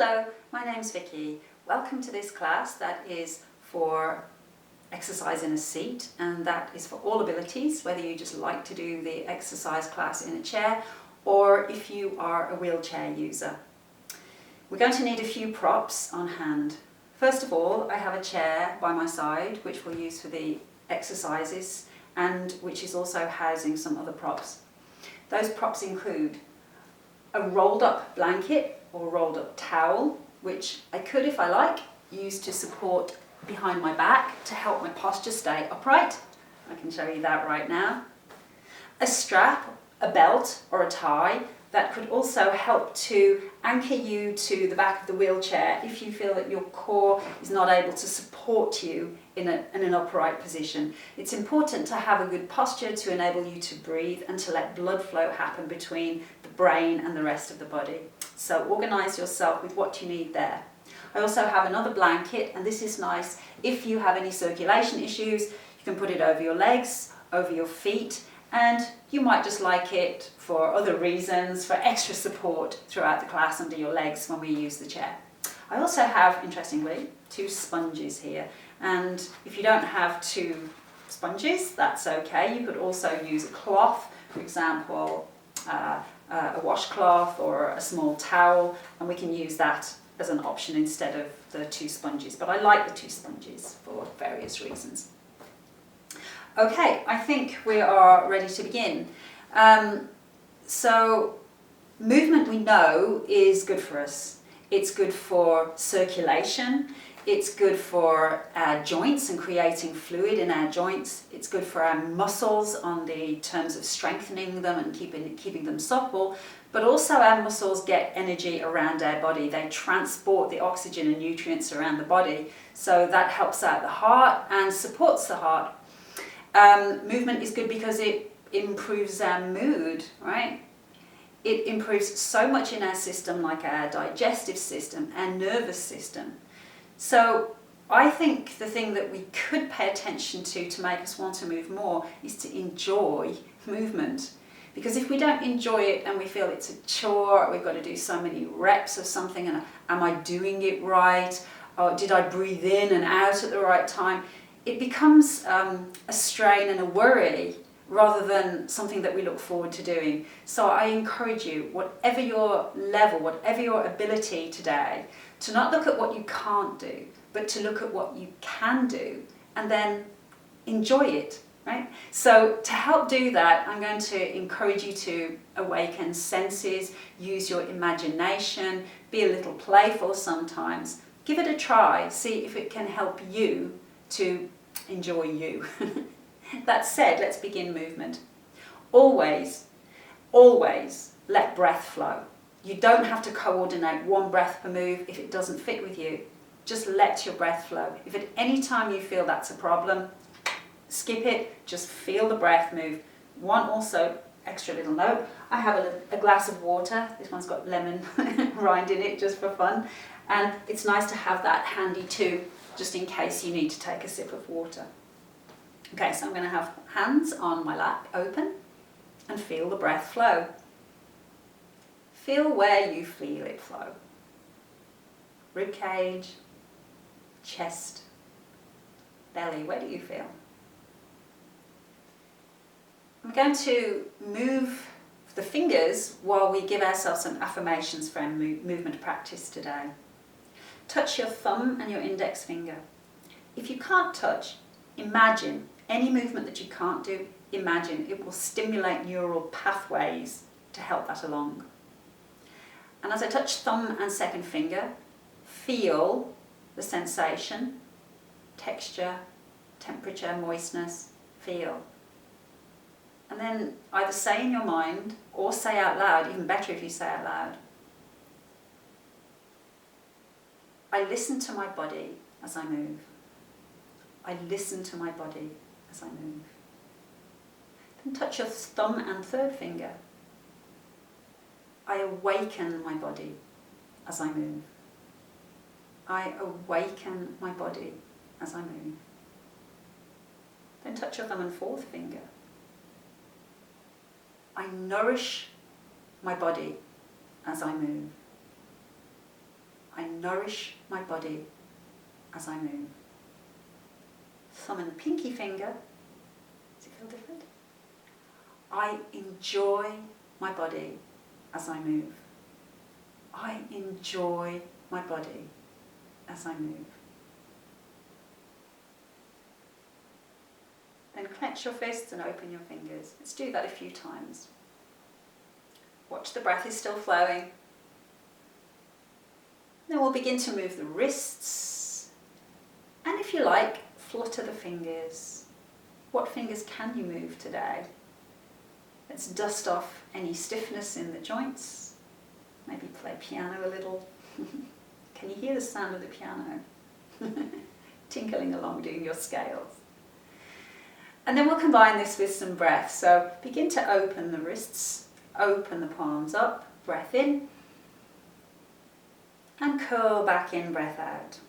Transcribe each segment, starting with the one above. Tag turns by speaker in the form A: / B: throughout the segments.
A: Hello, my name's Vicky. Welcome to this class that is for exercise in a seat, and that is for all abilities, whether you just like to do the exercise class in a chair or if you are a wheelchair user. We're going to need a few props on hand. First of all, I have a chair by my side which we'll use for the exercises and which is also housing some other props. Those props include a rolled up blanket or rolled up towel, which I could, if I like, use to support behind my back to help my posture stay upright. I can show you that right now. A strap, a belt or a tie that could also help to anchor you to the back of the wheelchair if you feel that your core is not able to support you in an upright position. It's important to have a good posture to enable you to breathe and to let blood flow happen between the brain and the rest of the body. So organise yourself with what you need there. I also have another blanket, and this is nice if you have any circulation issues. You can put it over your legs, over your feet, and you might just like it for other reasons, for extra support throughout the class under your legs when we use the chair. I also have, interestingly, 2 sponges here, and if you don't have 2 sponges, that's okay. You could also use a cloth, for example, a washcloth or a small towel, and we can use that as an option instead of the 2 sponges. But I like the 2 sponges for various reasons. Okay, I think we are ready to begin. So movement, we know, is good for us. It's good for circulation. It's good for our joints and creating fluid in our joints. It's good for our muscles on the terms of strengthening them and keeping them supple. But also our muscles get energy around our body. They transport the oxygen and nutrients around the body. So that helps out the heart and supports the heart. Movement is good because it improves our mood, right? It improves so much in our system, like our digestive system, our nervous system. So I think the thing that we could pay attention to make us want to move more is to enjoy movement. Because if we don't enjoy it and we feel it's a chore, we've got to do so many reps of something, and am I doing it right? Or did I breathe in and out at the right time? It becomes a strain and a worry rather than something that we look forward to doing. So I encourage you, whatever your level, whatever your ability today, to not look at what you can't do, but to look at what you can do and then enjoy it, right? So to help do that, I'm going to encourage you to awaken senses, use your imagination, be a little playful sometimes. Give it a try, see if it can help you to enjoy you. That said, let's begin movement. Always, always let breath flow. You don't have to coordinate one breath per move if it doesn't fit with you. Just let your breath flow. If at any time you feel that's a problem, skip it, just feel the breath move. One also extra little note, I have a glass of water. This one's got lemon rind in it just for fun. And it's nice to have that handy too, just in case you need to take a sip of water. Okay, so I'm going to have hands on my lap open and feel the breath flow. Feel where you feel it flow. Rib cage, chest, belly, where do you feel? I'm going to move the fingers while we give ourselves some affirmations for our movement practice today. Touch your thumb and your index finger. If you can't touch, imagine any movement that you can't do, imagine it will stimulate neural pathways to help that along. And as I touch thumb and second finger, feel the sensation, texture, temperature, moistness, feel. And then either say in your mind or say out loud, even better if you say out loud, I listen to my body as I move. I listen to my body as I move. Then touch your thumb and third finger. I awaken my body as I move. I awaken my body as I move. Then touch your thumb and fourth finger. I nourish my body as I move. I nourish my body as I move. Thumb and pinky finger. Does it feel different? I enjoy my body as I move. I enjoy my body as I move. Then clench your fists and open your fingers. Let's do that a few times. Watch the breath is still flowing. Then we'll begin to move the wrists. And if you like, flutter the fingers. What fingers can you move today? Let's dust off any stiffness in the joints. Maybe play piano a little. Can you hear the sound of the piano? Tinkling along doing your scales. And then we'll combine this with some breath. So begin to open the wrists, open the palms up, breath in, and curl back in, breath out.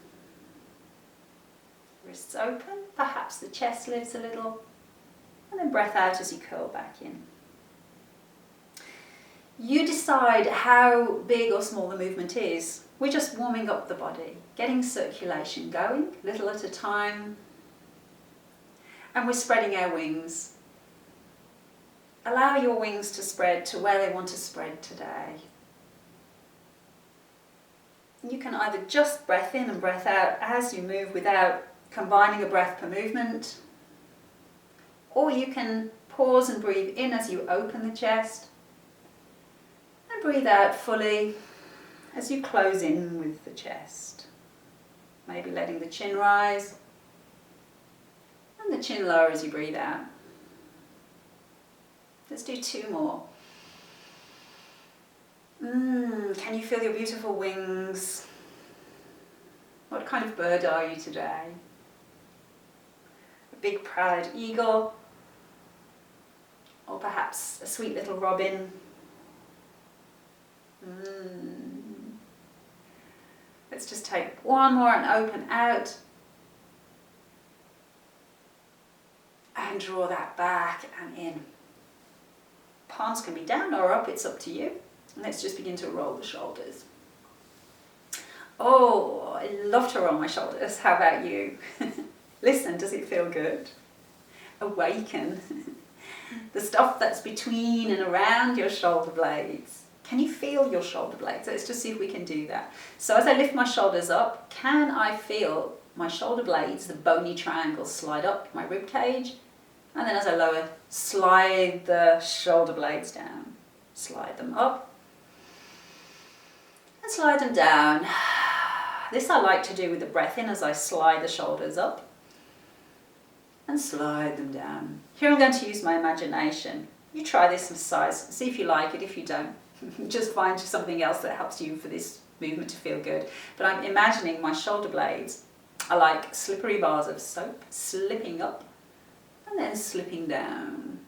A: Wrists open, perhaps the chest lifts a little, and then breath out as you curl back in. You decide how big or small the movement is. We're just warming up the body, getting circulation going, little at a time. And we're spreading our wings. Allow your wings to spread to where they want to spread today. You can either just breath in and breath out as you move without combining a breath per movement, or you can pause and breathe in as you open the chest, and breathe out fully as you close in with the chest. Maybe letting the chin rise, and the chin lower as you breathe out. Let's do 2 more. Can you feel your beautiful wings? What kind of bird are you today? A big proud eagle? Or perhaps a sweet little robin? Let's just take 1 more and open out. And draw that back and in. Palms can be down or up, it's up to you. And let's just begin to roll the shoulders. Oh, I love to roll my shoulders. How about you? Listen, does it feel good? Awaken the stuff that's between and around your shoulder blades. Can you feel your shoulder blades? Let's just see if we can do that. So as I lift my shoulders up, can I feel my shoulder blades, the bony triangles, slide up my rib cage? And then as I lower, slide the shoulder blades down. Slide them up. And slide them down. This I like to do with the breath in as I slide the shoulders up. And slide them down. Here I'm going to use my imagination. You try this exercise, see if you like it. If you don't, just find something else that helps you for this movement to feel good. But I'm imagining my shoulder blades are like slippery bars of soap, slipping up and then slipping down.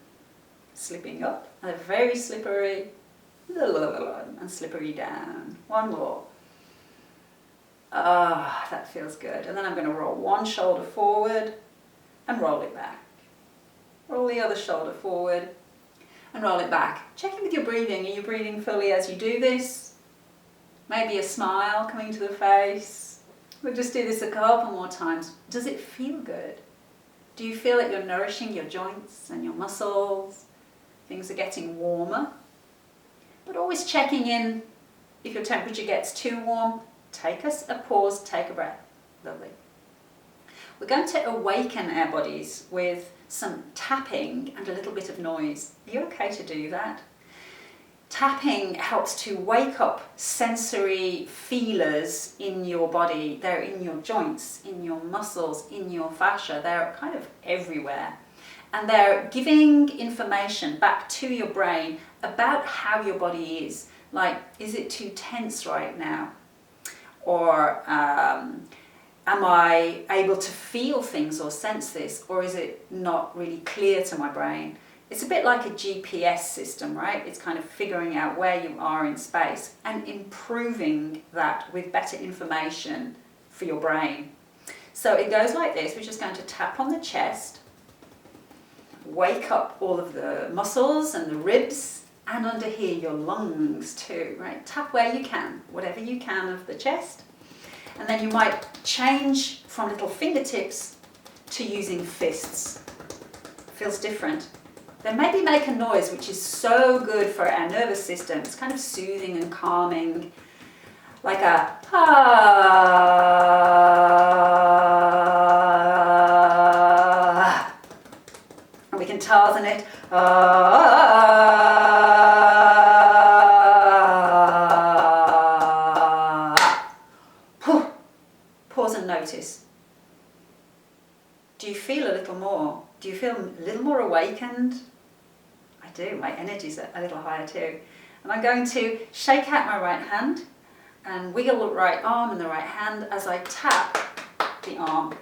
A: Slipping up, and they're very slippery, and slippery down. 1 more. That feels good. And then I'm going to roll 1 shoulder forward and roll it back. Roll the other shoulder forward and roll it back. Check in with your breathing. Are you breathing fully as you do this? Maybe a smile coming to the face. We'll just do this a couple more times. Does it feel good? Do you feel that you're nourishing your joints and your muscles? Things are getting warmer. But always checking in. If your temperature gets too warm, take a pause, take a breath. Lovely. We're going to awaken our bodies with some tapping and a little bit of noise. Are you okay to do that? Tapping helps to wake up sensory feelers in your body. They're in your joints, in your muscles, in your fascia. They're kind of everywhere. And they're giving information back to your brain about how your body is. Like, is it too tense right now? Or am I able to feel things or sense this? Or is it not really clear to my brain? It's a bit like a GPS system, right? It's kind of figuring out where you are in space and improving that with better information for your brain. So it goes like this. We're just going to tap on the chest, wake up all of the muscles and the ribs, and under here your lungs too, right? Tap where you can, whatever you can of the chest. And then you might change from little fingertips to using fists. Feels different. Then maybe make a noise which is so good for our nervous system. It's kind of soothing and calming, like a ah. And we can tartan it. Pause and notice. Do you feel a little more? Do you feel a little more awakened? I do, my energy's a little higher too. And I'm going to shake out my right hand and wiggle the right arm and the right hand as I tap the arm.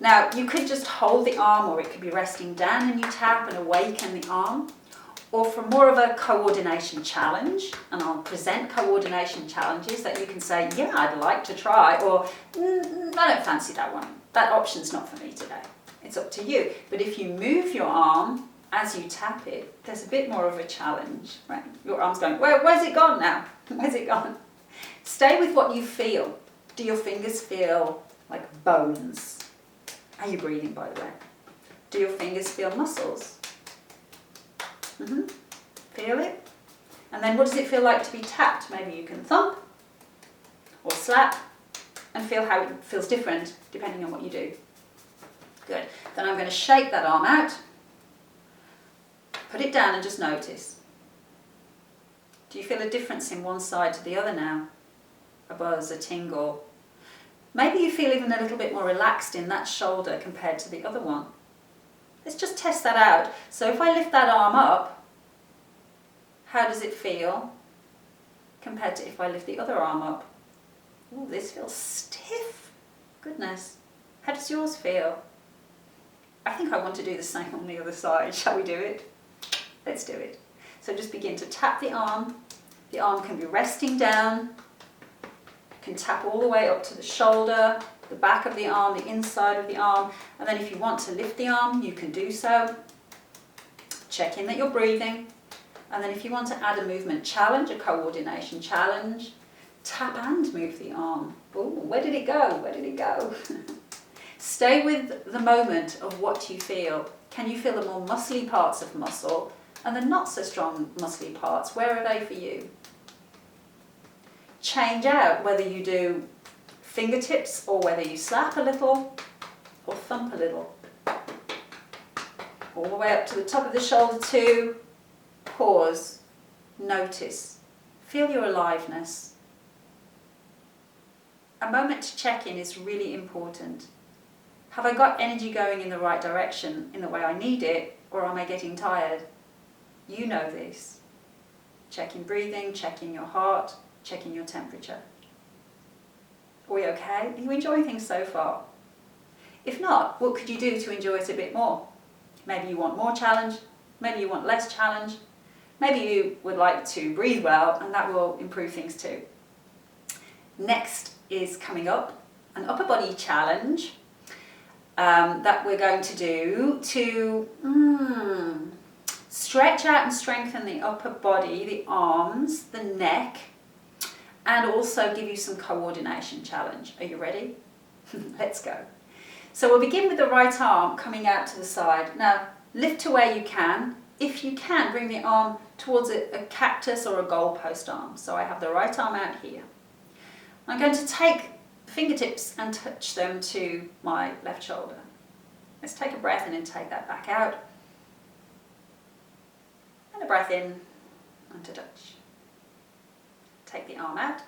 A: Now, you could just hold the arm, or it could be resting down and you tap and awaken the arm. Or for more of a coordination challenge, and I'll present coordination challenges that you can say, yeah, I'd like to try, or I don't fancy that one. That option's not for me today. It's up to you. But if you move your arm as you tap it, there's a bit more of a challenge, right? Your arm's going, where's it gone now? Where's it gone? Stay with what you feel. Do your fingers feel like bones? Are you breathing, by the way? Do your fingers feel muscles? Feel it? And then what does it feel like to be tapped? Maybe you can thump or slap and feel how it feels different depending on what you do. Good. Then I'm going to shake that arm out, put it down and just notice. Do you feel a difference in one side to the other now? A buzz, a tingle. Maybe you feel even a little bit more relaxed in that shoulder compared to the other one. Let's just test that out. So if I lift that arm up, how does it feel compared to if I lift the other arm up? Oh, this feels stiff. Goodness. How does yours feel? I think I want to do the same on the other side. Shall we do it? Let's do it. So just begin to tap the arm. The arm can be resting down. You can tap all the way up to the shoulder, the back of the arm, the inside of the arm. And then if you want to lift the arm, you can do so. Check in that you're breathing. And then if you want to add a movement challenge, a coordination challenge, tap and move the arm. Ooh, where did it go? Where did it go? Stay with the moment of what you feel. Can you feel the more muscly parts of muscle and the not so strong muscly parts? Where are they for you? Change out whether you do fingertips or whether you slap a little or thump a little. All the way up to the top of the shoulder too. Pause. Notice. Feel your aliveness. A moment to check in is really important. Have I got energy going in the right direction, in the way I need it, or am I getting tired? You know this. Checking breathing, checking your heart, checking your temperature. Are we okay? Are you enjoying things so far? If not, what could you do to enjoy it a bit more? Maybe you want more challenge, maybe you want less challenge, maybe you would like to breathe well, and that will improve things too. Next is coming up, an upper body challenge that we're going to do to stretch out and strengthen the upper body, the arms, the neck, and also give you some coordination challenge. Are you ready? Let's go. So we'll begin with the right arm coming out to the side. Now, lift to where you can. If you can, bring the arm towards a cactus or a goalpost arm. So I have the right arm out here. I'm going to take fingertips and touch them to my left shoulder. Let's take a breath in and take that back out. And a breath in and to touch. Take the arm out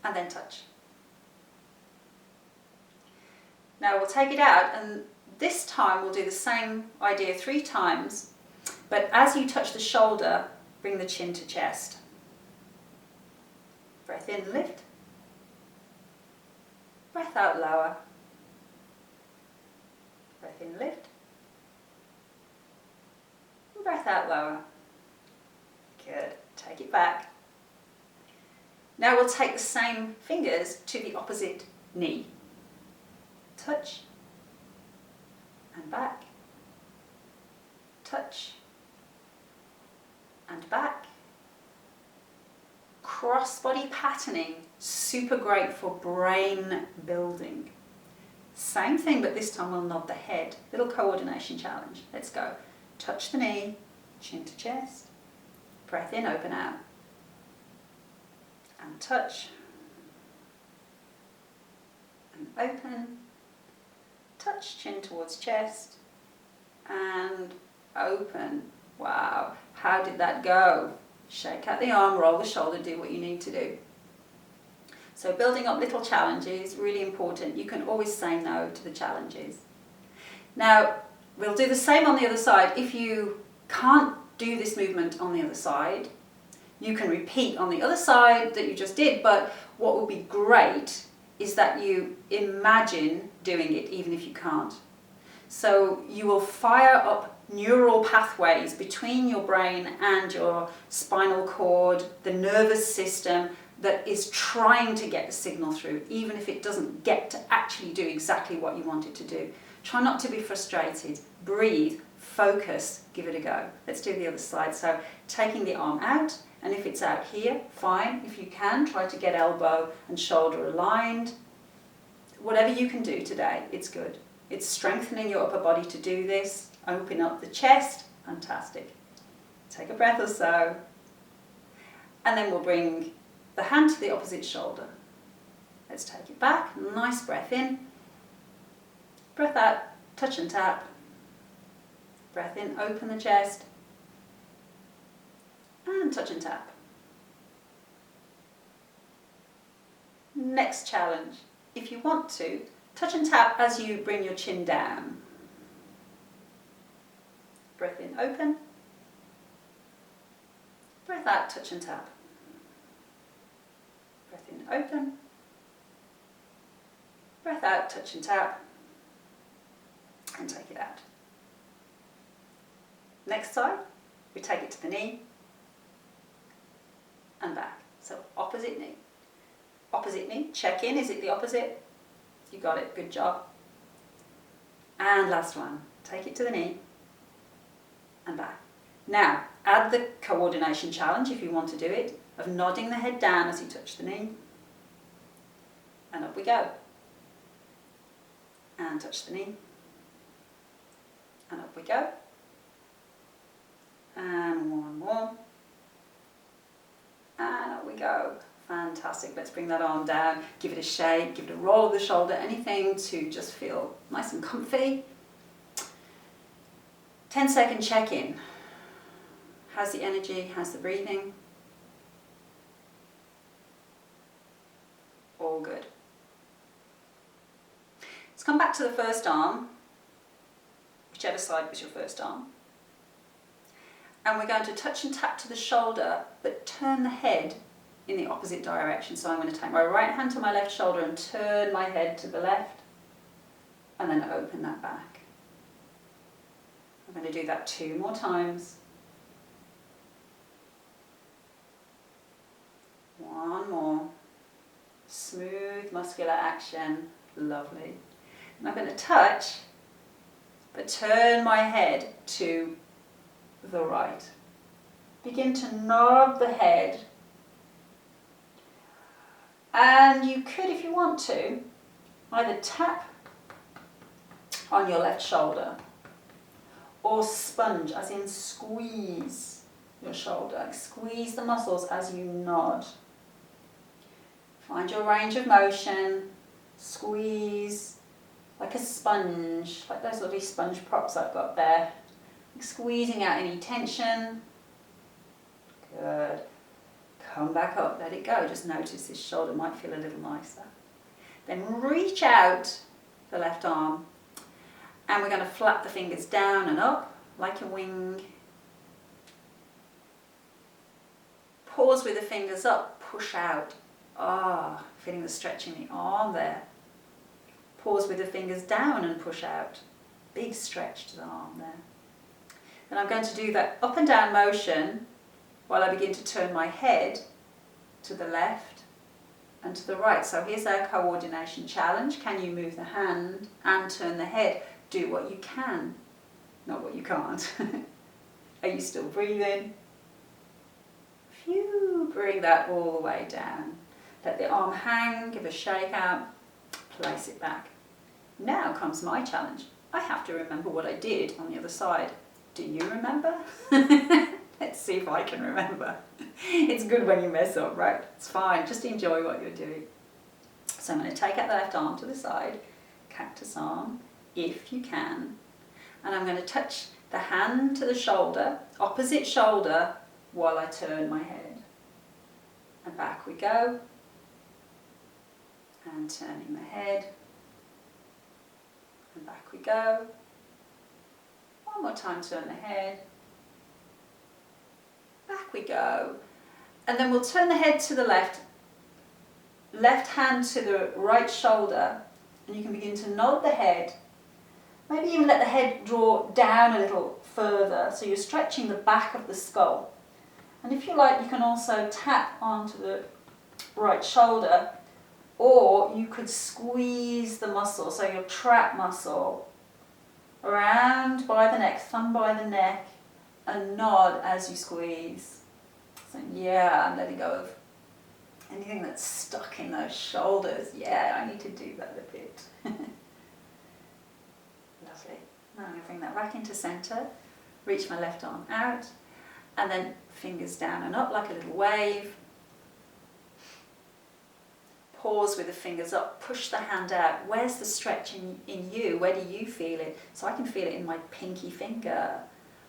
A: and then touch. Now we'll take it out, and this time we'll do the same idea 3 times, but as you touch the shoulder, bring the chin to chest. Breath in, lift. Breath out, lower. Breath in, lift. And breath out, lower. Good. Take it back. Now we'll take the same fingers to the opposite knee. Touch. And back. Touch. And back. cross-body patterning, super great for brain building. Same thing, but this time we'll nod the head. Little coordination challenge. Let's go. Touch the knee, chin to chest. Breath in, open out. And touch. And open. Touch, chin towards chest. And open. Wow, how did that go? Shake out the arm, roll the shoulder, do what you need to do. So building up little challenges, really important. You can always say no to the challenges. Now, we'll do the same on the other side. If you can't do this movement on the other side, you can repeat on the other side that you just did, but what would be great is that you imagine doing it even if you can't. So you will fire up neural pathways between your brain and your spinal cord, the nervous system that is trying to get the signal through, even if it doesn't get to actually do exactly what you want it to do. Try not to be frustrated. Breathe, focus, give it a go. Let's do the other side. So taking the arm out, and if it's out here, fine. If you can, try to get elbow and shoulder aligned. Whatever you can do today, it's good. It's strengthening your upper body to do this. Open up the chest, fantastic. Take a breath or so. And then we'll bring the hand to the opposite shoulder. Let's take it back, nice breath in. Breath out, touch and tap. Breath in, open the chest. And touch and tap. Next challenge. If you want to, touch and tap as you bring your chin down. Breath in, open. Breath out, touch and tap. Breath in, open. Breath out, touch and tap. And take it out. Next side, we take it to the knee and back. So opposite knee. Opposite knee, check in, is it the opposite? You got it, good job. And last one, take it to the knee and back. Now, add the coordination challenge if you want to do it, of nodding the head down as you touch the knee. And up we go. And touch the knee. And up we go. And one more. And up we go. Fantastic. Let's bring that arm down, give it a shake, give it a roll of the shoulder, anything to just feel nice and comfy. 10-second check-in. How's the energy? How's the breathing? All good. Let's come back to the first arm, whichever side was your first arm. And we're going to touch and tap to the shoulder, but turn the head in the opposite direction. So I'm going to take my right hand to my left shoulder and turn my head to the left, and then open that back. I'm going to do that 2 more times. 1 more. Smooth muscular action. Lovely. And I'm going to touch, but turn my head to the right. Begin to nod the head. And you could, if you want to, either tap on your left shoulder or sponge, as in squeeze your shoulder. Squeeze the muscles as you nod. Find your range of motion. Squeeze like a sponge, like those lovely sponge props I've got there. Squeezing out any tension. Good. Come back up, let it go. Just notice this shoulder might feel a little nicer. Then reach out the left arm, and we're going to flap the fingers down and up like a wing. Pause with the fingers up, push out. Ah, feeling the stretch in the arm there. Pause with the fingers down and push out. Big stretch to the arm there. Then I'm going to do that up and down motion while I begin to turn my head to the left and to the right. So here's our coordination challenge. Can you move the hand and turn the head? Do what you can, not what you can't. Are you still breathing? Phew, bring that all the way down. Let the arm hang, give a shake out, place it back. Now comes my challenge. I have to remember what I did on the other side. Do you remember? Let's see if I can remember. It's good when you mess up, right? It's fine, just enjoy what you're doing. So I'm going to take out the left arm to the side, cactus arm, if you can. And I'm going to touch the hand to the shoulder, opposite shoulder, while I turn my head. And back we go. And turning the head. And back we go. One more time, turn the head. Back we go. And then we'll turn the head to the left hand to the right shoulder, and you can begin to nod the head. Maybe even let the head draw down a little further, so you're stretching the back of the skull. And if you like, you can also tap onto the right shoulder, or you could squeeze the muscle, so your trap muscle, around by the neck, thumb by the neck, and nod as you squeeze. So yeah, I'm letting go of anything that's stuck in those shoulders. Yeah, I need to do that a bit. Lovely. Now I'm going to bring that back into centre, reach my left arm out, and then fingers down and up like a little wave. Pause with the fingers up, push the hand out. Where's the stretch in you? Where do you feel it? So I can feel it in my pinky finger.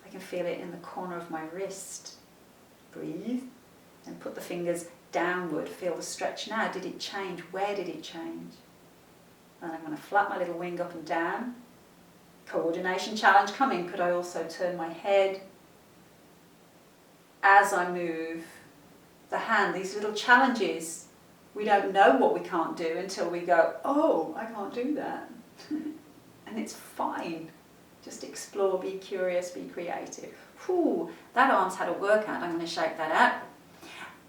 A: I can feel it in the corner of my wrist. Breathe and put the fingers downward. Feel the stretch now. Did it change? Where did it change? And I'm going to flap my little wing up and down. Coordination challenge coming. Could I also turn my head as I move the hand? These little challenges, we don't know what we can't do until we go, oh, I can't do that. And it's fine. Just explore, be curious, be creative. Whew, that arm's had a workout. I'm going to shake that out.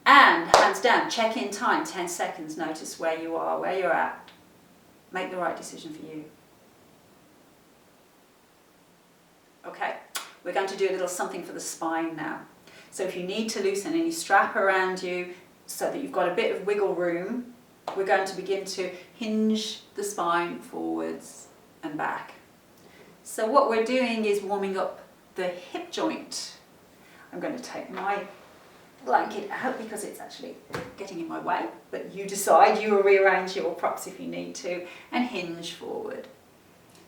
A: And hands down, check in time, 10 seconds. Notice where you are, where you're at. Make the right decision for you. Okay, we're going to do a little something for the spine now. So if you need to loosen any strap around you so that you've got a bit of wiggle room, we're going to begin to hinge the spine forwards and back. So what we're doing is warming up the hip joint. I'm going to take my blanket out because it's actually getting in my way, but you decide, you will rearrange your props if you need to, and hinge forward.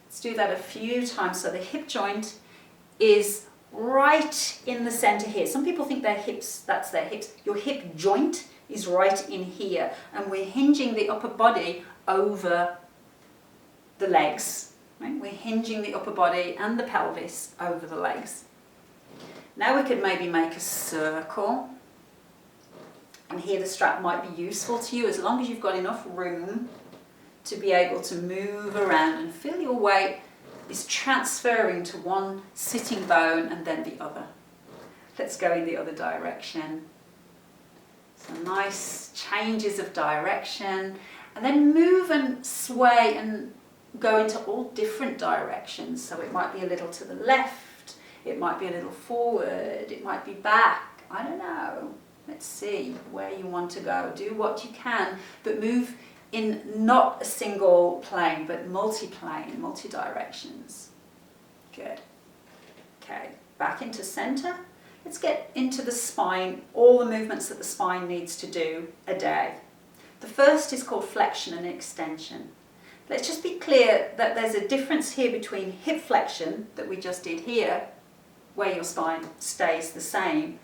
A: Let's do that a few times. So the hip joint is right in the center here. Some people think their hips, that's their hips. Your hip joint is right in here, and we're hinging the upper body over the legs. Right? We're hinging the upper body and the pelvis over the legs. Now we could maybe make a circle, and here the strap might be useful to you as long as you've got enough room to be able to move around and feel your weight is transferring to one sitting bone and then the other. Let's go in the other direction. So nice changes of direction, and then move and sway and go into all different directions. So it might be a little to the left, it might be a little forward, it might be back, I don't know. Let's see where you want to go. Do what you can, but move in not a single plane, but multi-plane, multi-directions. Good. Okay, back into center. Let's get into the spine, all the movements that the spine needs to do a day. The first is called flexion and extension. Let's just be clear that there's a difference here between hip flexion, that we just did here, where your spine stays the same,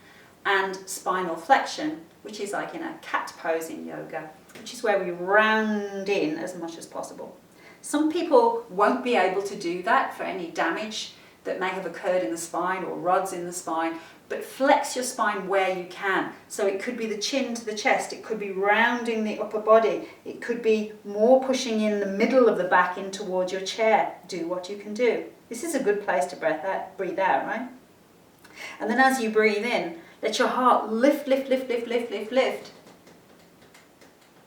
A: and spinal flexion, which is like in a cat pose in yoga, which is where we round in as much as possible. Some people won't be able to do that for any damage that may have occurred in the spine or rods in the spine, but flex your spine where you can. So it could be the chin to the chest, it could be rounding the upper body, it could be more pushing in the middle of the back in towards your chair. Do what you can do. This is a good place to breathe out, right? And then as you breathe in, let your heart lift, lift, lift, lift, lift, lift, lift.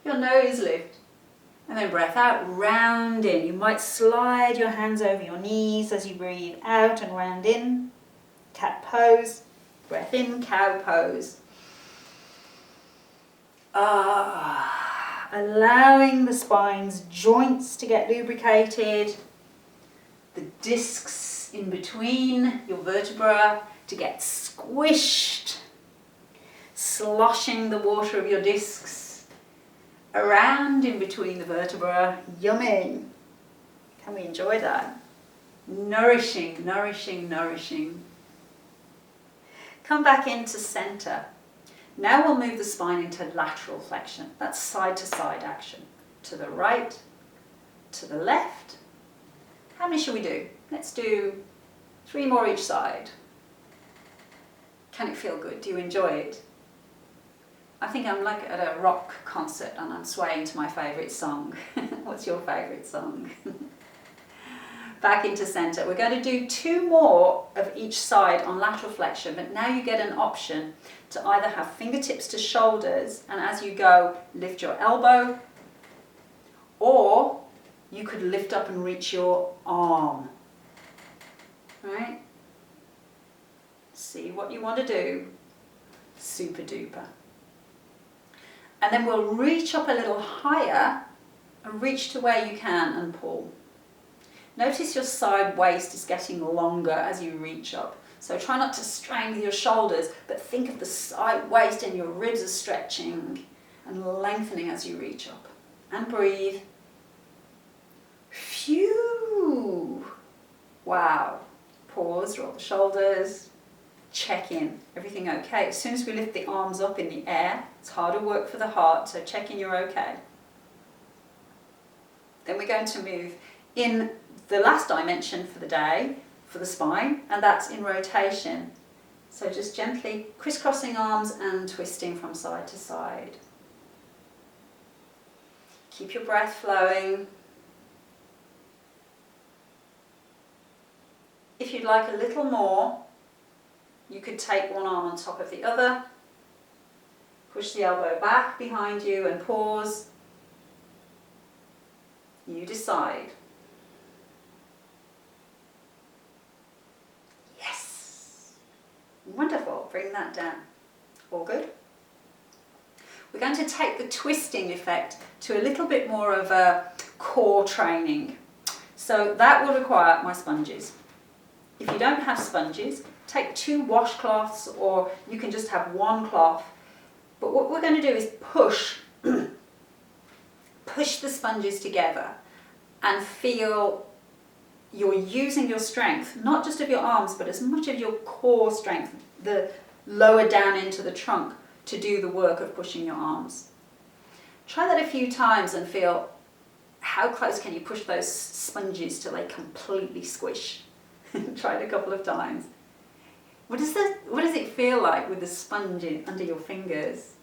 A: Your nose lift. And then breath out, round in. You might slide your hands over your knees as you breathe out and round in. Cat pose. Breath in, cow pose. Allowing the spine's joints to get lubricated, the discs in between your vertebra to get squished, sloshing the water of your discs around in between the vertebra. Yummy! Can we enjoy that? Nourishing, nourishing, nourishing. Come back into center. Now we'll move the spine into lateral flexion. That's side to side action. To the right, to the left. How many should we do? Let's do 3 more each side. Can it feel good? Do you enjoy it? I think I'm like at a rock concert and I'm swaying to my favourite song. What's your favourite song? Back into center. We're going to do 2 more of each side on lateral flexion, but now you get an option to either have fingertips to shoulders and as you go lift your elbow, or you could lift up and reach your arm. Right? See what you want to do. Super duper. And then we'll reach up a little higher and reach to where you can and pull. Notice your side waist is getting longer as you reach up. So try not to strain with your shoulders, but think of the side waist and your ribs are stretching and lengthening as you reach up. And breathe. Phew! Wow. Pause, roll the shoulders. Check in. Everything okay? As soon as we lift the arms up in the air, it's harder work for the heart, so check in you're okay. Then we're going to move in the last dimension for the day, for the spine, and that's in rotation. So just gently crisscrossing arms and twisting from side to side. Keep your breath flowing. If you'd like a little more, you could take one arm on top of the other, push the elbow back behind you and pause. You decide. Yes! Wonderful, bring that down. All good? We're going to take the twisting effect to a little bit more of a core training. So that will require my sponges. If you don't have sponges, take 2 washcloths or you can just have 1 cloth. But what we're going to do is push the sponges together and feel you're using your strength, not just of your arms, but as much of your core strength, the lower down into the trunk, to do the work of pushing your arms. Try that a few times and feel how close can you push those sponges till they completely squish. Try it a couple of times. What does it feel like with the sponge under your fingers?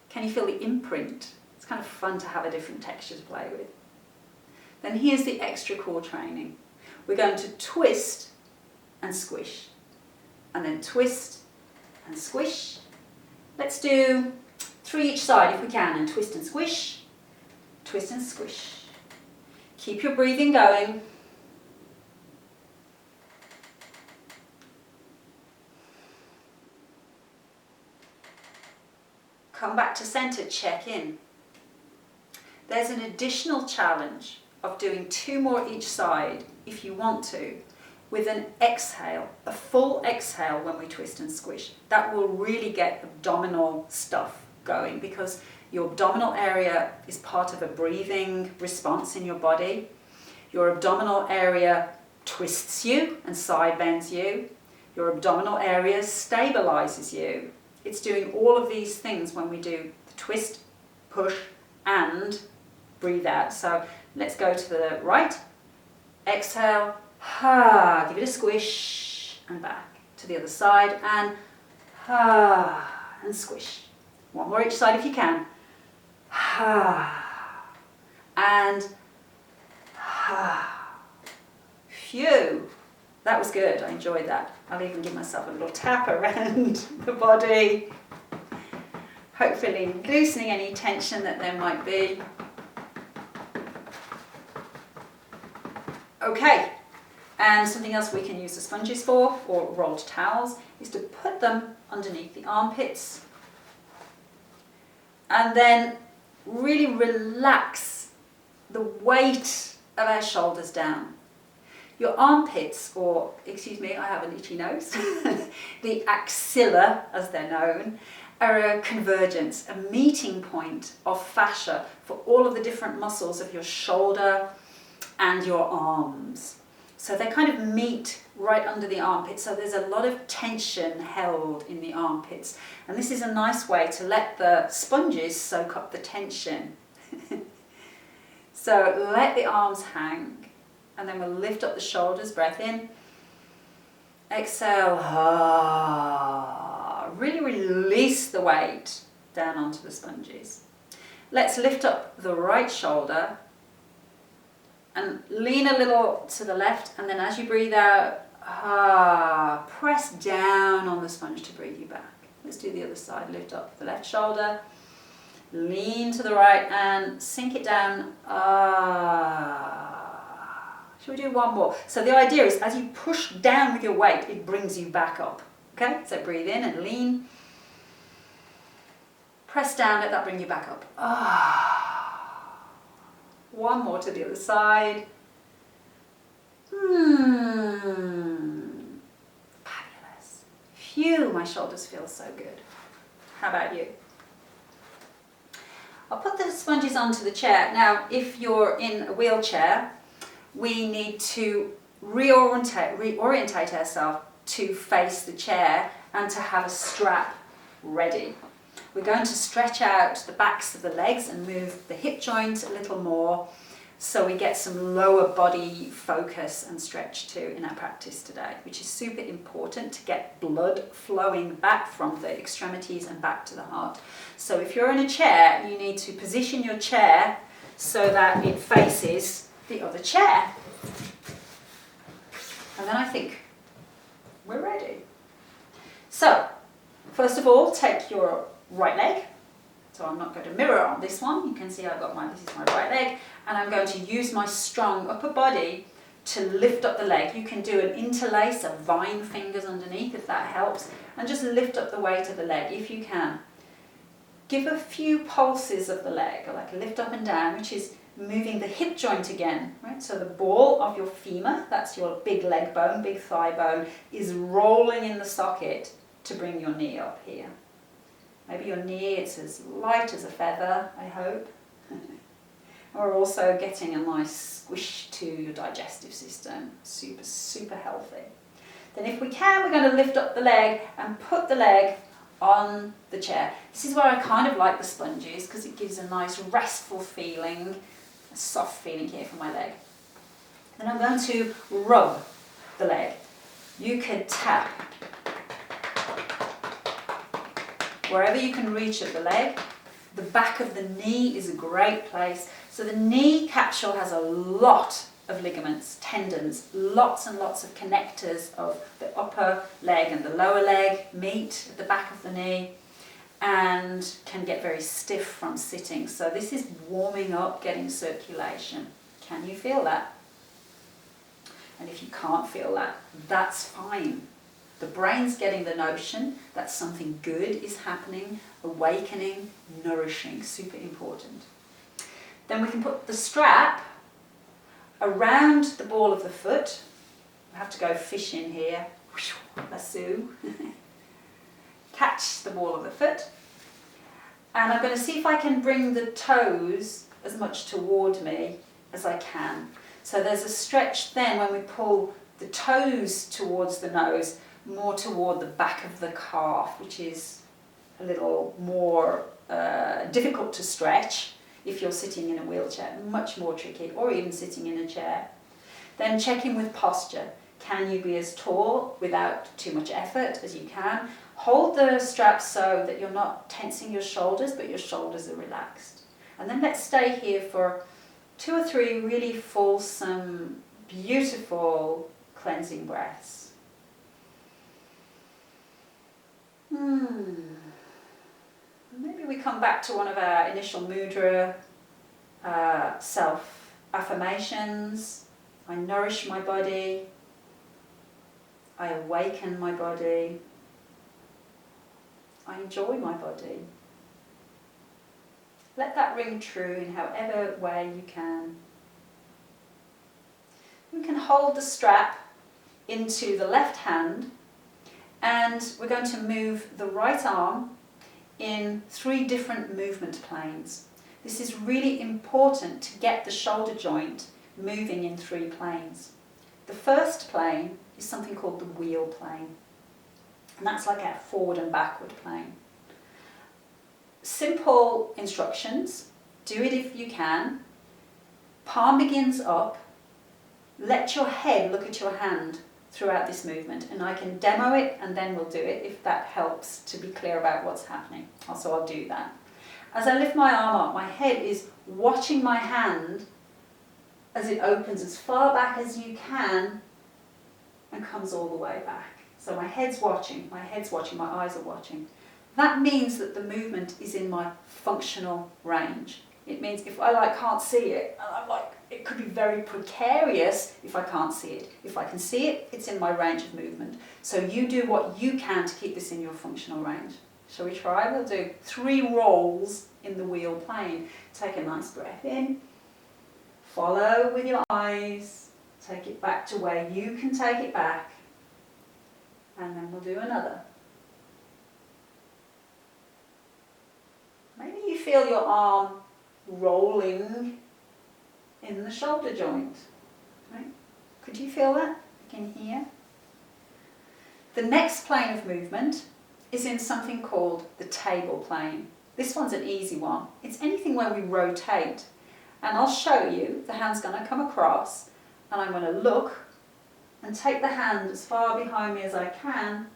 A: Can you feel the imprint? It's kind of fun to have a different texture to play with. Then here's the extra core training. We're going to twist and squish. And then twist and squish. Let's do 3 each side if we can, and twist and squish. Twist and squish. Keep your breathing going. Come back to center, check in. There's an additional challenge of doing 2 more each side, if you want to, with an exhale, a full exhale when we twist and squish. That will really get abdominal stuff going because your abdominal area is part of a breathing response in your body. Your abdominal area twists you and side bends you. Your abdominal area stabilizes you. It's doing all of these things when we do the twist, push, and breathe out. So let's go to the right. Exhale. Ha. Give it a squish. And back. To the other side. And ha. And squish. 1 more each side if you can. Ha. And ha. Phew. That was good. I enjoyed that. I'll even give myself a little tap around the body. Hopefully loosening any tension that there might be. Okay, and something else we can use the sponges for, or rolled towels, is to put them underneath the armpits And then really relax the weight of our shoulders down. Your armpits, or excuse me, I have an itchy nose, the axilla as they're known, are a convergence, a meeting point of fascia for all of the different muscles of your shoulder and your arms. So they kind of meet right under the armpits, so there's a lot of tension held in the armpits. And this is a nice way to let the sponges soak up the tension. So let the arms hang, and then we'll lift up the shoulders, breath in. Exhale, really release the weight down onto the sponges. Let's lift up the right shoulder and lean a little to the left, and then as you breathe out, press down on the sponge to breathe you back. Let's do the other side. Lift up the left shoulder, lean to the right and sink it down. Shall we do one more? So the idea is as you push down with your weight, it brings you back up. Okay, so breathe in and lean. Press down, let that bring you back up. One more to the other side. Fabulous. Phew, my shoulders feel so good. How about you? I'll put the sponges onto the chair. Now, if you're in a wheelchair, we need to reorientate ourselves to face the chair and to have a strap ready. We're going to stretch out the backs of the legs and move the hip joint a little more so we get some lower body focus and stretch too in our practice today, which is super important to get blood flowing back from the extremities and back to the heart. So if you're in a chair, you need to position your chair so that it faces the other chair. And then I think we're ready. So, first of all, take your right leg. So I'm not going to mirror on this one. You can see I've got this is my right leg, and I'm going to use my strong upper body to lift up the leg. You can do an interlace of vine fingers underneath if that helps, and just lift up the weight of the leg if you can. Give a few pulses of the leg, like a lift up and down, which is moving the hip joint again, right? So the ball of your femur, that's your big leg bone, big thigh bone, is rolling in the socket to bring your knee up here. Maybe your knee, it's as light as a feather, I hope. We're also getting a nice squish to your digestive system. Super, super healthy. Then if we can, we're going to lift up the leg and put the leg on the chair. This is where I kind of like the sponges because it gives a nice restful feeling, a soft feeling here for my leg. Then I'm going to rub the leg. You can tap wherever you can reach of the leg. The back of the knee is a great place. So the knee capsule has a lot of ligaments, tendons, lots and lots of connectors of the upper leg and the lower leg meet at the back of the knee and can get very stiff from sitting. So this is warming up, getting circulation. Can you feel that? And if you can't feel that, that's fine. The brain's getting the notion that something good is happening, awakening, nourishing, super important. Then we can put the strap around the ball of the foot. We have to go fishing here. Lasso. Catch the ball of the foot. And I'm going to see if I can bring the toes as much toward me as I can. So there's a stretch then when we pull the toes towards the nose, more toward the back of the calf, which is a little more difficult to stretch if you're sitting in a wheelchair, much more tricky, or even sitting in a chair. Then checking with posture. Can you be as tall without too much effort as you can? Hold the strap so that you're not tensing your shoulders, but your shoulders are relaxed. And then let's stay here for 2 or 3 really fulsome, beautiful cleansing breaths. Maybe we come back to one of our initial mudra self-affirmations. I nourish my body. I awaken my body. I enjoy my body. Let that ring true in however way you can. We can hold the strap into the left hand, and we're going to move the right arm in 3 different movement planes. This is really important to get the shoulder joint moving in 3 planes. The first plane is something called the wheel plane, and that's like our forward and backward plane. Simple instructions, do it if you can. Palm begins up, let your head look at your hand throughout this movement, and I can demo it and then we'll do it if that helps to be clear about what's happening. Also, I'll do that. As I lift my arm up, my head is watching my hand as it opens as far back as you can and comes all the way back. So my head's watching, my eyes are watching. That means that the movement is in my functional range. It means if I can't see it, and I'm like, it could be very precarious if I can't see it. If I can see it, it's in my range of movement. So you do what you can to keep this in your functional range. Shall we try? We'll do 3 rolls in the wheel plane. Take a nice breath in. Follow with your eyes. Take it back to where you can take it back. And then we'll do another. Maybe you feel your arm rolling in the shoulder joint. Right? Could you feel that? In here. The next plane of movement is in something called the table plane. This one's an easy one. It's anything where we rotate. And I'll show you. The hand's going to come across, and I'm going to look and take the hand as far behind me as I can,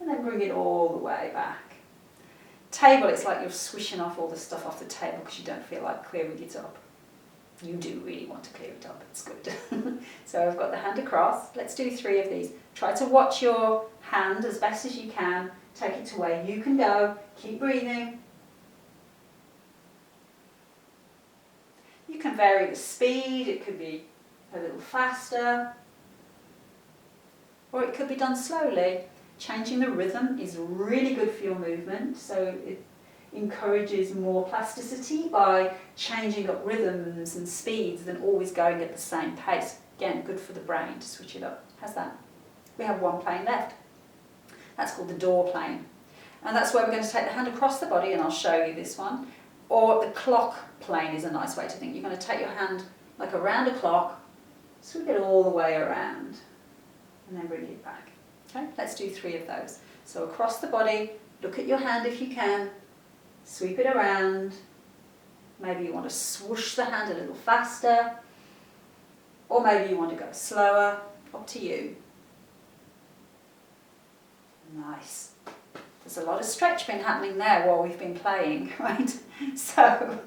A: and then bring it all the way back. Table, it's like you're swishing off all the stuff off the table because you don't feel like clearing it up. You do really want to clear it up, it's good. So I've got the hand across. Let's do 3 of these. Try to watch your hand as best as you can. Take it to where you can go. Keep breathing. You can vary the speed. It could be a little faster, or it could be done slowly. Changing the rhythm is really good for your movement, so it encourages more plasticity by changing up rhythms and speeds than always going at the same pace. Again, good for the brain to switch it up. How's that? We have 1 plane left. That's called the door plane. And that's where we're going to take the hand across the body, and I'll show you this one. Or the clock plane is a nice way to think. You're going to take your hand like around a clock, sweep it all the way around, and then bring it back. Okay, let's do 3 of those. So across the body, look at your hand if you can, sweep it around. Maybe you want to swoosh the hand a little faster, or maybe you want to go slower, up to you. Nice. There's a lot of stretch been happening there while we've been playing, right? So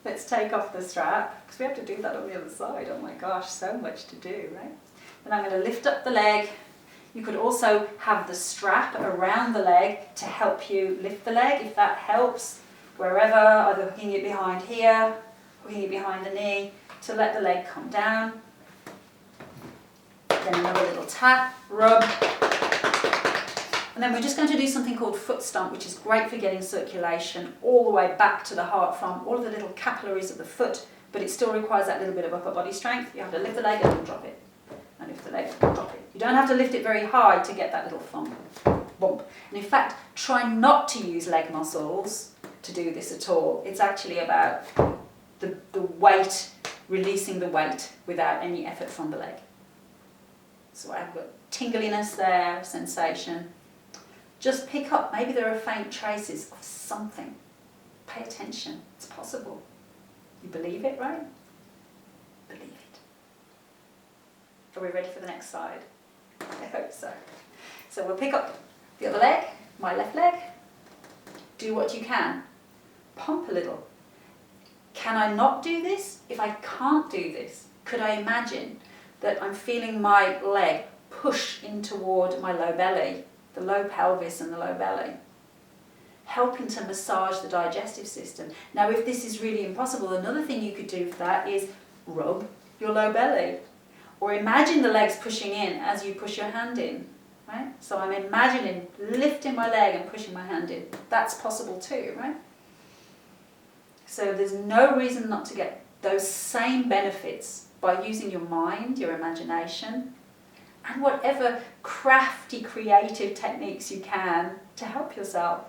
A: let's take off the strap, because we have to do that on the other side. Oh my gosh, so much to do, right? Then I'm going to lift up the leg. You could also have the strap around the leg to help you lift the leg, if that helps, wherever, either hooking it behind here, hooking it behind the knee, to let the leg come down. Then another little tap, rub. And then we're just going to do something called foot stomp, which is great for getting circulation all the way back to the heart from all of the little capillaries of the foot, but it still requires that little bit of upper body strength. You have to lift the leg and then drop it. And lift the leg and drop it. You don't have to lift it very high to get that little thump, bump. And in fact, try not to use leg muscles to do this at all. It's actually about the weight, releasing the weight without any effort from the leg. So I've got tingliness there, sensation. Just pick up, maybe there are faint traces of something. Pay attention, it's possible. You believe it, right? Believe it. Are we ready for the next side? I hope so. So we'll pick up the other leg, my left leg. Do what you can. Pump a little. Can I not do this? If I can't do this, could I imagine that I'm feeling my leg push in toward my low belly, the low pelvis and the low belly, helping to massage the digestive system. Now, if this is really impossible, another thing you could do for that is rub your low belly. Or imagine the legs pushing in as you push your hand in, right? So I'm imagining lifting my leg and pushing my hand in. That's possible too, right? So there's no reason not to get those same benefits by using your mind, your imagination, and whatever crafty, creative techniques you can to help yourself.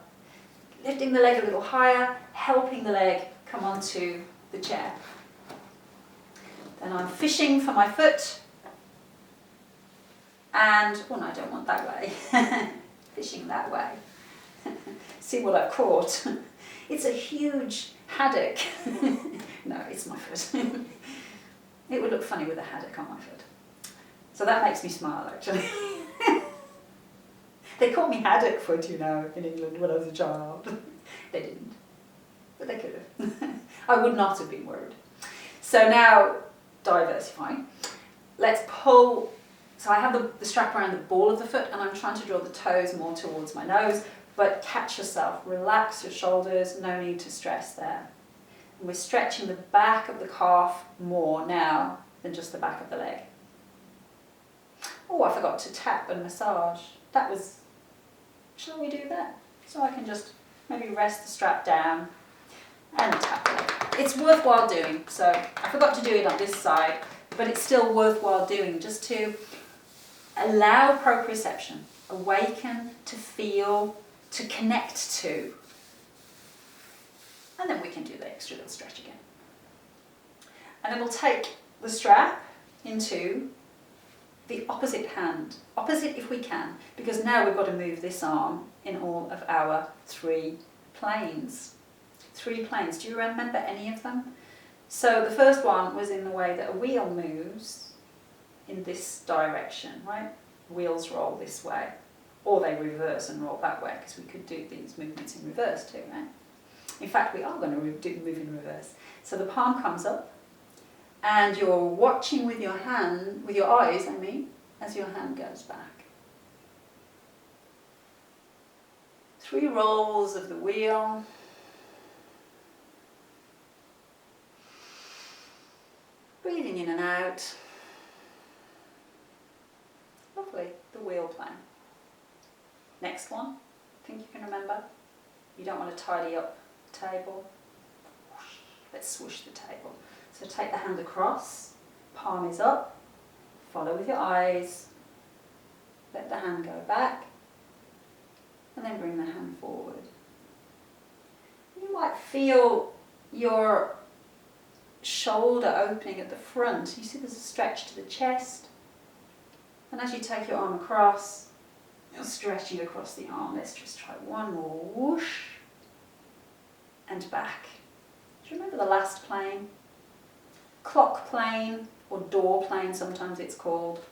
A: Lifting the leg a little higher, helping the leg come onto the chair. Then I'm fishing for my foot. And, oh no, I don't want that way. Fishing that way. See what I've caught. It's a huge haddock. No, it's my foot. It would look funny with a haddock on my foot. So that makes me smile, actually. They called me haddock foot, you know, in England when I was a child. They didn't, but they could have. I would not have been worried. So now, diversifying. Let's pull. So I have the strap around the ball of the foot, and I'm trying to draw the toes more towards my nose, but catch yourself. Relax your shoulders, no need to stress there. And we're stretching the back of the calf more now than just the back of the leg. Oh, I forgot to tap and massage. That was, shall we do that? So I can just maybe rest the strap down and tap the leg. It's worthwhile doing. So I forgot to do it on this side, but it's still worthwhile doing just to allow proprioception, awaken, to feel, to connect to. And then we can do the extra little stretch again. And then we'll take the strap into the opposite hand, opposite if we can, because now we've got to move this arm in all of our 3 planes. 3 planes. Do you remember any of them? So the first one was in the way that a wheel moves in this direction, right? Wheels roll this way, or they reverse and roll that way, because we could do these movements in reverse too, right? In fact, we are going to move in reverse. So the palm comes up, and you're watching with your hand, with your eyes, I mean, as your hand goes back. 3 rolls of the wheel. Breathing in and out. Lovely, the wheel plan. Next one, think you can remember? You don't want to tidy up the table. Let's swoosh the table. So take the hand across, palm is up, follow with your eyes, let the hand go back, and then bring the hand forward. You might feel your shoulder opening at the front. You see there's a stretch to the chest, and as you take your arm across, you're stretching across the arm. Let's just try one more. Whoosh, and back. Do you remember the last plane? Clock plane, or door plane sometimes it's called.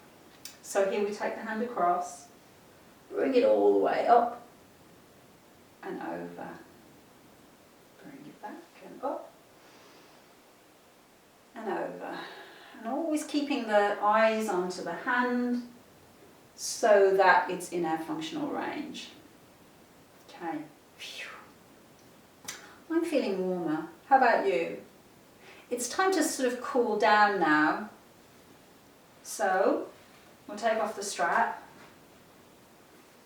A: So here we take the hand across, bring it all the way up and over. Bring it back and up and over. And always keeping the eyes onto the hand so that it's in our functional range. Okay. Phew. I'm feeling warmer. How about you? It's time to sort of cool down now. So we'll take off the strap.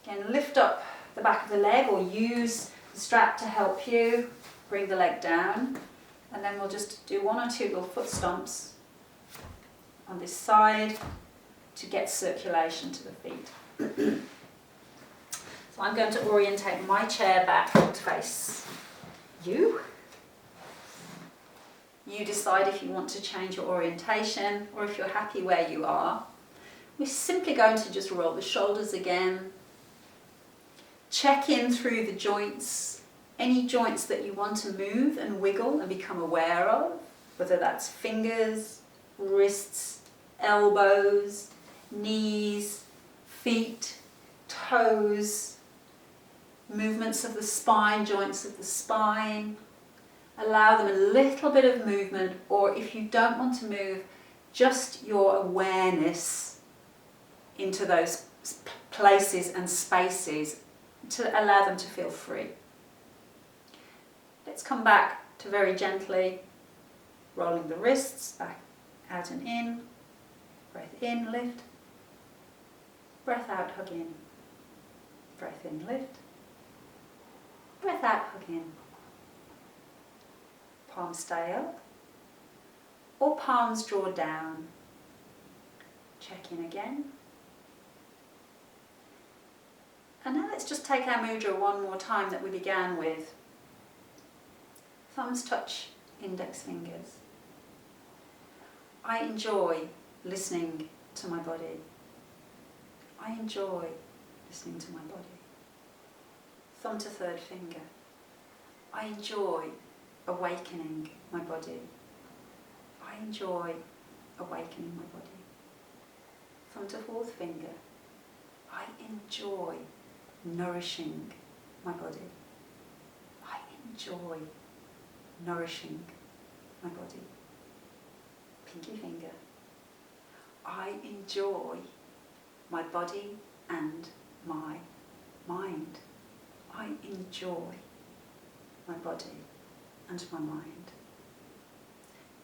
A: Again, lift up the back of the leg, or use the strap to help you bring the leg down. And then we'll just do 1 or 2 little foot stomps on this side to get circulation to the feet. So I'm going to orientate my chair back to face you. You decide if you want to change your orientation or if you're happy where you are. We're simply going to just roll the shoulders again. Check in through the joints, any joints that you want to move and wiggle and become aware of, whether that's fingers, wrists, elbows, knees, feet, toes, movements of the spine, joints of the spine. Allow them a little bit of movement, or if you don't want to move, just your awareness into those places and spaces to allow them to feel free. Let's come back to very gently rolling the wrists back out and in. Breath in, lift. Breath out, hug in. Breath in, lift. Breath out, hug in. palms stay up, or palms draw down. Check in again. And now let's just take our mudra one more time that we began with. Thumbs touch index fingers. I enjoy listening to my body. I enjoy listening to my body. Thumb to third finger. I enjoy awakening my body. I enjoy awakening my body. Thumb to fourth finger. I enjoy nourishing my body. I enjoy nourishing my body. Pinky finger. I enjoy my body and my mind. I enjoy my body and my mind.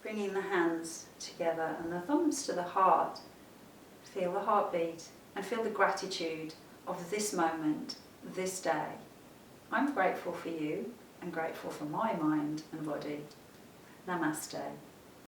A: Bringing the hands together and the thumbs to the heart. Feel the heartbeat and feel the gratitude of this moment, this day. I'm grateful for you and grateful for my mind and body. Namaste.